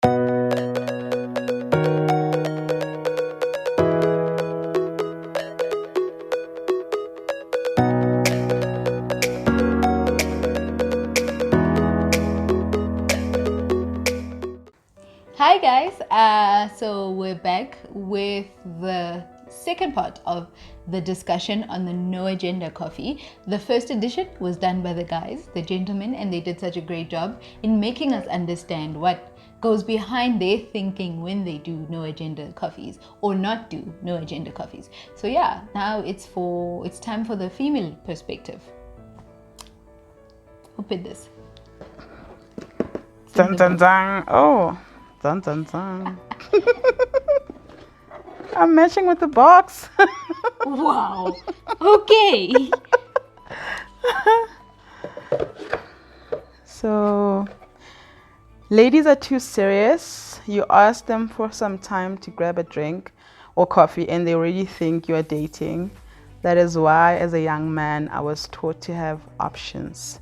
Hi guys, so we're back with the second part of the discussion on the No Agenda coffee. The first edition was done by the guys, the gentlemen, and they did such a great job in making us understand what goes behind their thinking when they do No Agenda coffees or not do No Agenda coffees. So yeah, now it's time for the female perspective. Who picked this? Dun dun dun. Oh. Dun dun dun. I'm matching with the box. Wow. Okay. So, ladies are too serious. You ask them for some time to grab a drink or coffee and they already think you are dating. That is why, as a young man, I was taught to have options.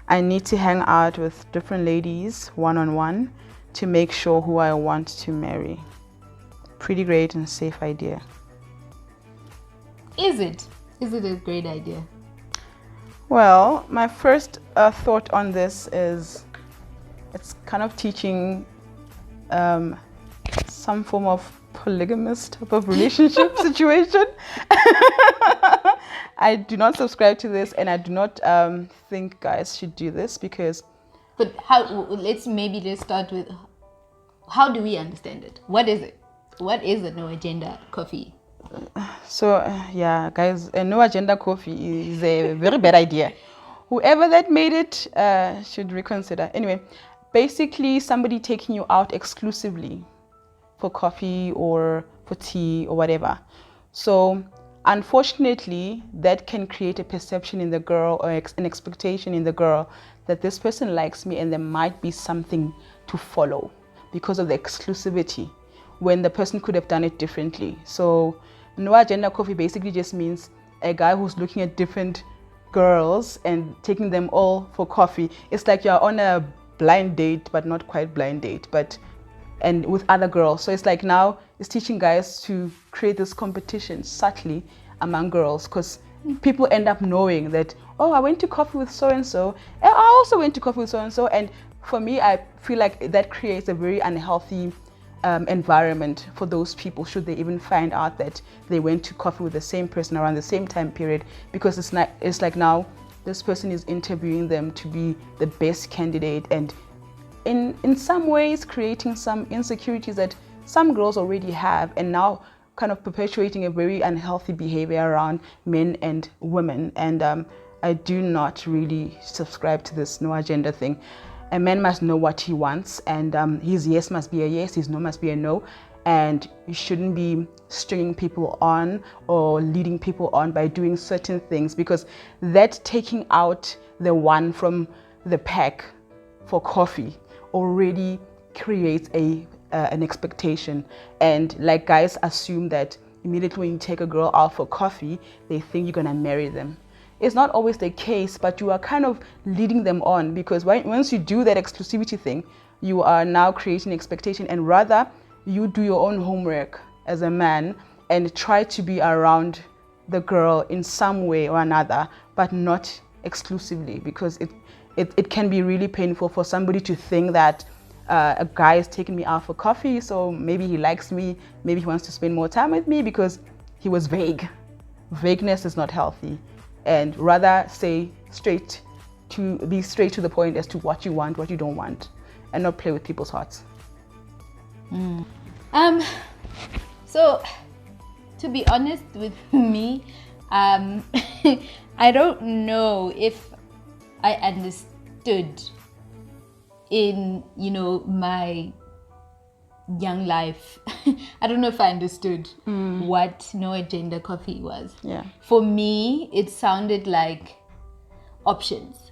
I need to hang out with different ladies one-on-one to make sure who I want to marry. Pretty great and safe idea. Is it a great idea? Well, my first thought on this is it's kind of teaching some form of polygamous type of relationship situation. I do not subscribe to this, and I do not think guys should do this because. But how? Let's start with how do we understand it? What is it? What is a No Agenda coffee? So yeah, guys, a No Agenda coffee is a very bad idea. Whoever that made it should reconsider. Anyway, basically somebody taking you out exclusively for coffee or for tea or whatever. So unfortunately, that can create a perception in the girl or an expectation in the girl that this person likes me and there might be something to follow because of the exclusivity when the person could have done it differently. So No Agenda coffee basically just means a guy who's looking at different girls and taking them all for coffee. It's like you're on a blind date, but not quite blind date, and with other girls. So it's like now it's teaching guys to create this competition subtly among girls because people end up knowing that, oh, I went to coffee with so-and-so, and I also went to coffee with so-and-so. And for me, I feel like that creates a very unhealthy environment for those people should they even find out that they went to coffee with the same person around the same time period, because it's like now this person is interviewing them to be the best candidate and in some ways creating some insecurities that some girls already have, and now kind of perpetuating a very unhealthy behavior around men and women. And I do not really subscribe to this No Agenda thing. A man must know what he wants, and his yes must be a yes, his no must be a no, and you shouldn't be stringing people on or leading people on by doing certain things, because that taking out the one from the pack for coffee already creates an expectation. And like guys assume that immediately when you take a girl out for coffee, they think you're gonna marry them. It's not always the case, but you are kind of leading them on, because once you do that exclusivity thing, you are now creating expectation, and rather you do your own homework as a man and try to be around the girl in some way or another, but not exclusively, because it can be really painful for somebody to think that a guy is taking me out for coffee, so maybe he likes me, maybe he wants to spend more time with me because he was vague. Vagueness is not healthy. And rather be straight to the point as to what you want, what you don't want, and not play with people's hearts. So to be honest with me, I don't know if I understood in my young life. I don't know if I understood what No Agenda coffee was. Yeah. For me, it sounded like options.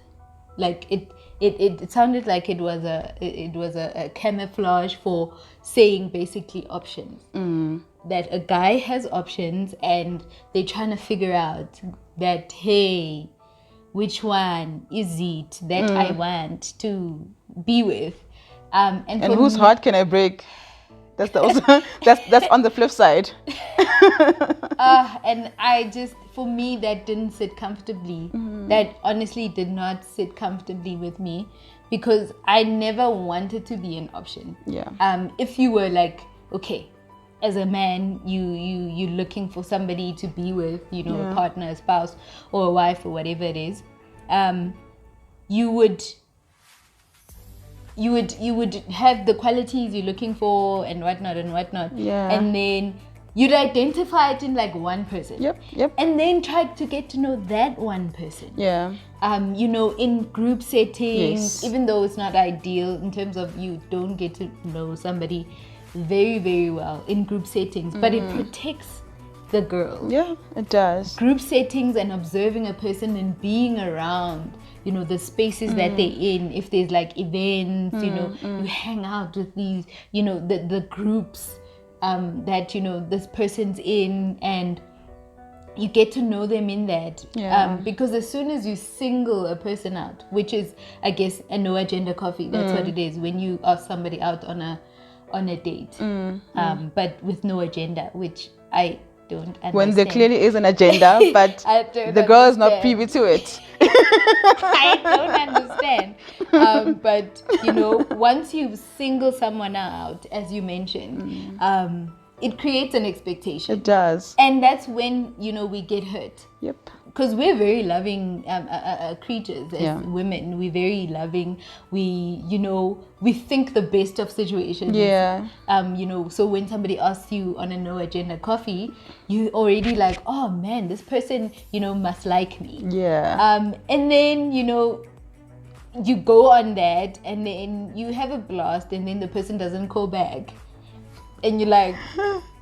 Like it sounded like it was a camouflage for saying basically options. That a guy has options and they're trying to figure out that, hey, which one is it that I want to be with? And And for whose me, heart can I break? That's the also that's on the flip side. and for me, that didn't sit comfortably. That honestly did not sit comfortably with me, because I never wanted to be an option. Yeah. If you were like, okay, as a man, you're looking for somebody to be with, a partner, a spouse, or a wife, or whatever it is, you would have the qualities you're looking for and whatnot. Yeah. And then you'd identify it in like one person. Yep. And then try to get to know that one person. Yeah. In group settings, Yes. even though it's not ideal in terms of you don't get to know somebody very, very well in group settings, but it protects the girl. Yeah, it does. Group settings and observing a person and being around, the spaces that they're in. If there's like events, you hang out with these, the groups that, this person's in, and you get to know them in that. Yeah. Because as soon as you single a person out, which is, I guess, a no agenda coffee, that's what it is. When you ask somebody out on a date, but with no agenda, which I don't understand. When there clearly is an agenda, but the girl is not privy to it. I don't understand. But, once you single someone out, as you mentioned, it creates an expectation. It does. And that's when, we get hurt. Yep. Because we're very loving creatures as Yeah. women. We're very loving. We think the best of situations. Yeah. So when somebody asks you on a no agenda coffee, you already like, oh man, this person, must like me. Yeah. And then, you go on that, and then you have a blast, and then the person doesn't call back. And you're like,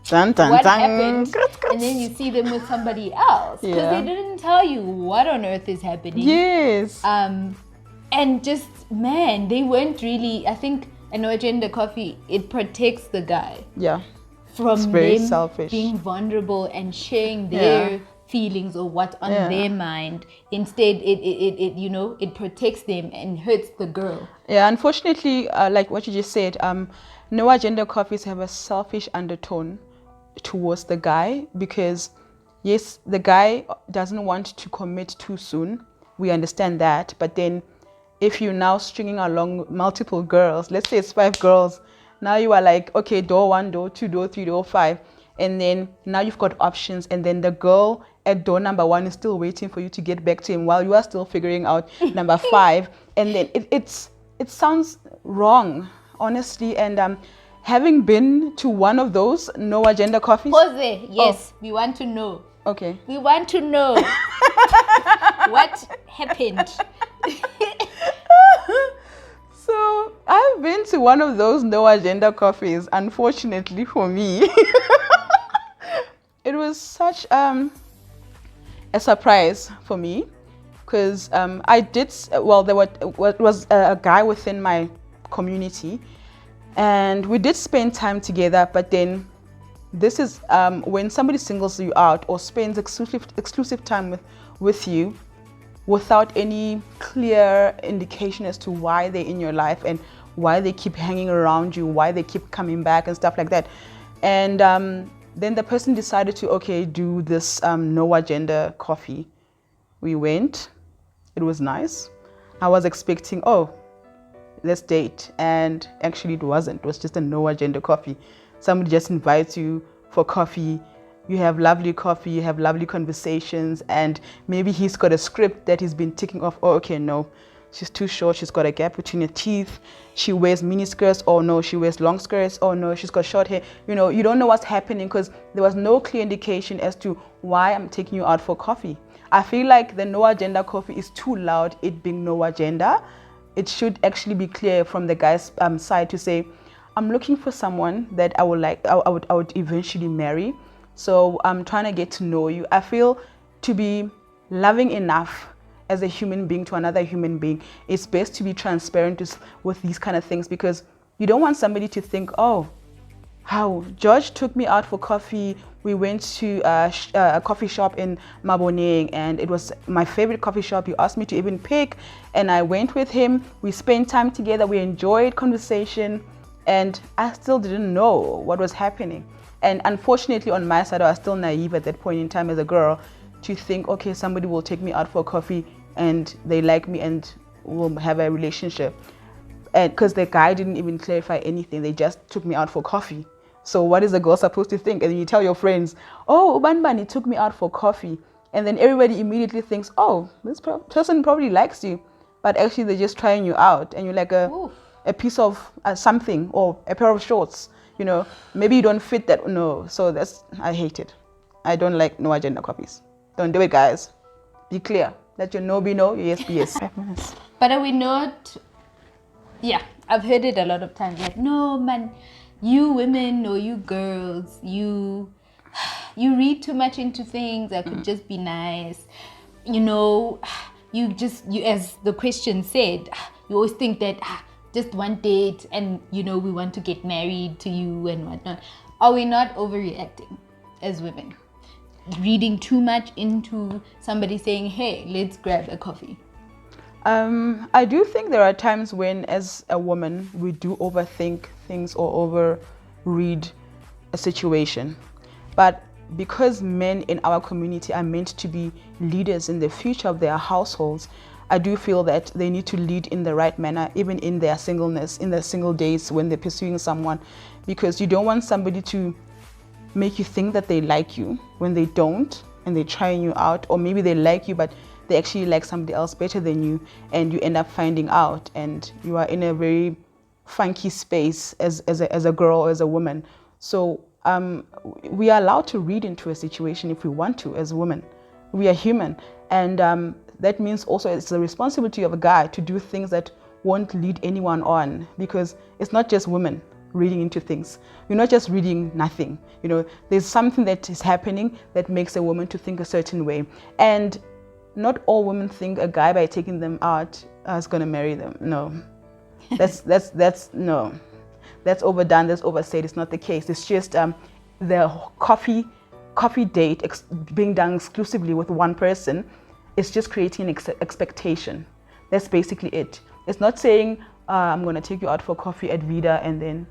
Dun, dun, what dun. happened? And then you see them with somebody else, because Yeah. they didn't tell you what on earth is happening. Yes. And just, man, they weren't really, I think a no agenda coffee, it protects the guy Yeah. from very them selfish. being vulnerable and sharing their feelings or what's on their mind. Instead, it protects them and hurts the girl. Yeah, unfortunately, like what you just said, no agenda coffees have a selfish undertone towards the guy, because yes, the guy doesn't want to commit too soon. We understand that. But then if you're now stringing along multiple girls, let's say it's 5 girls, now you are like, okay, door 1, door 2, door 3, door 5. And then now you've got options, and then the girl at door number 1 is still waiting for you to get back to him while you are still figuring out number 5. And then it sounds wrong, honestly. And having been to one of those no agenda coffees. Jose, yes, we want to know. Okay. We want to know what happened. So I've been to one of those no agenda coffees. Unfortunately for me, it was such a surprise for me, because there was a guy within my community, and we did spend time together. But then this is when somebody singles you out or spends exclusive time with you without any clear indication as to why they're in your life and why they keep hanging around you, why they keep coming back and stuff like that. And then the person decided to, do this no agenda coffee. We went. It was nice. I was expecting, let's date. And actually it wasn't. It was just a no agenda coffee. Somebody just invites you for coffee. You have lovely coffee, you have lovely conversations, and maybe he's got a script that he's been ticking off. Oh, okay, no, she's too short, she's got a gap between her teeth, she wears mini skirts, oh no, she wears long skirts, oh no, she's got short hair. You don't know what's happening, because there was no clear indication as to why I'm taking you out for coffee. I feel like the no agenda coffee is too loud, it being no agenda. It should actually be clear from the guy's side to say, I'm looking for someone that I would eventually marry. So I'm trying to get to know you. I feel to be loving enough as a human being to another human being, it's best to be transparent with these kind of things, because you don't want somebody to think, how George took me out for coffee. We went to a coffee shop in Maboneng, and it was my favorite coffee shop. He asked me to even pick, and I went with him. We spent time together. We enjoyed conversation, and I still didn't know what was happening. And unfortunately, on my side, I was still naive at that point in time as a girl to think, okay, somebody will take me out for coffee and they like me and we'll have a relationship. And because the guy didn't even clarify anything, they just took me out for coffee. So what is a girl supposed to think? And then you tell your friends, oh, Ubanbani took me out for coffee. And then everybody immediately thinks, oh, this person probably likes you. But actually they're just trying you out. And you're like a piece of something or a pair of shorts. You know, maybe you don't fit that. No. So I hate it. I don't like no agenda coffees. Don't do it, guys. Be clear. Let your no be no, your yes be yes. 5 minutes. But are we not... Yeah, I've heard it a lot of times. Like, no, man, you women or you girls, you read too much into things that could just be nice. You know, you as the question said, you always think that just one date and, you know, we want to get married to you and whatnot. Are we not overreacting as women? Reading too much into somebody saying, hey, let's grab a coffee. I do think there are times when, as a woman, we do overthink things or overread a situation. But because men in our community are meant to be leaders in the future of their households, I do feel that they need to lead in the right manner, even in their singleness, in their single days when they're pursuing someone, because you don't want somebody to make you think that they like you when they don't and they're trying you out, or maybe they like you but they actually like somebody else better than you, and you end up finding out and you are in a very funky space as a girl or as a woman. So we are allowed to read into a situation if we want to as women. We are human, and that means also it's the responsibility of a guy to do things that won't lead anyone on, because it's not just women reading into things. You're not just reading nothing. You know, there's something that is happening that makes a woman to think a certain way. And not all women think a guy, by taking them out, is going to marry them. No, no, that's overdone. That's oversaid. It's not the case. It's just the coffee date being done exclusively with one person. It's just creating an expectation. That's basically it. It's not saying I'm going to take you out for coffee at Vida and then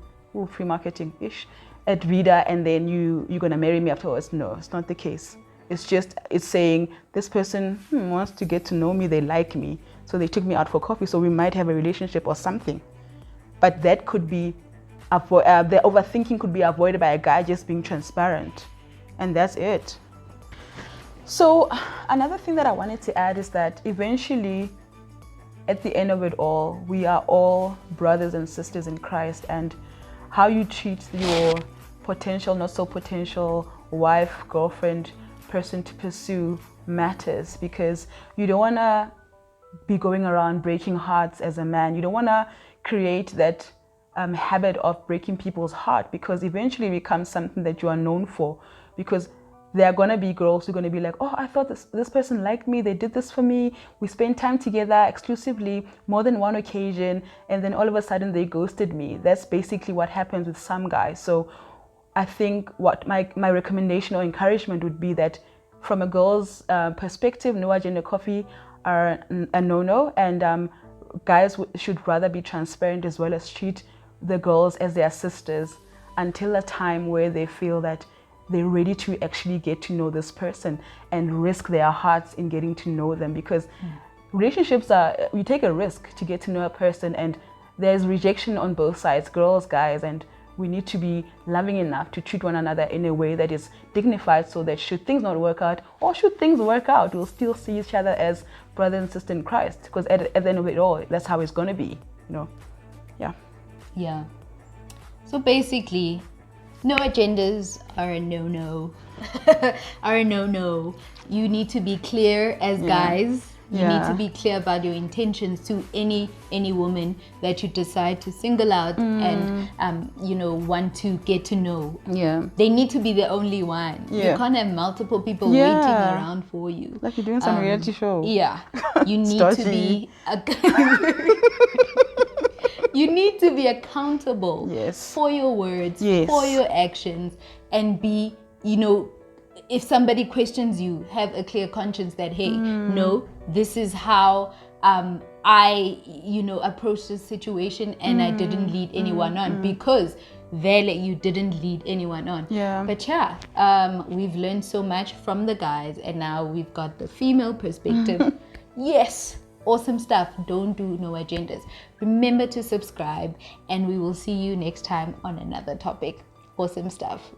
free marketing ish at Vida and then you're going to marry me afterwards. No, it's not the case. It's saying this person wants to get to know me, they like me, so they took me out for coffee, so we might have a relationship or something. But that could be, the overthinking could be avoided by a guy just being transparent. And that's it. So another thing that I wanted to add is that eventually, at the end of it all, we are all brothers and sisters in Christ, and how you treat your potential, not so potential wife, girlfriend, person to pursue matters, because you don't want to be going around breaking hearts as a man. You don't want to create that habit of breaking people's heart, because eventually it becomes something that you are known for. Because there are going to be girls who are going to be like, oh, I thought this person liked me, they did this for me, we spent time together exclusively more than one occasion, and then all of a sudden they ghosted me. That's basically what happens with some guys. So I think what my recommendation or encouragement would be that from a girl's perspective, no agenda coffee are a no-no, and guys should rather be transparent as well as treat the girls as their sisters until a time where they feel that they're ready to actually get to know this person and risk their hearts in getting to know them. Because relationships you take a risk to get to know a person, and there's rejection on both sides, girls, guys, and we need to be loving enough to treat one another in a way that is dignified, so that should things not work out, or should things work out, we'll still see each other as brother and sister in Christ. Because at the end of it all, that's how it's going to be, you know. Yeah. So basically, no agendas are a no-no. Are a no-no. You need to be clear as guys. You need to be clear about your intentions to any woman that you decide to single out and want to get to know. Yeah. They need to be the only one. Yeah. You can't have multiple people waiting around for you. Like you're doing some reality show. Yeah. You need to be You need to be accountable Yes. for your words, Yes. for your actions, and be, if somebody questions you, have a clear conscience that, hey, no, this is how I, approached this situation, and I didn't lead anyone on, because Vele, you didn't lead anyone on. Yeah. But yeah, we've learned so much from the guys, and now we've got the female perspective. Yes, awesome stuff. Don't do no agendas. Remember to subscribe, and we will see you next time on another topic. Awesome stuff.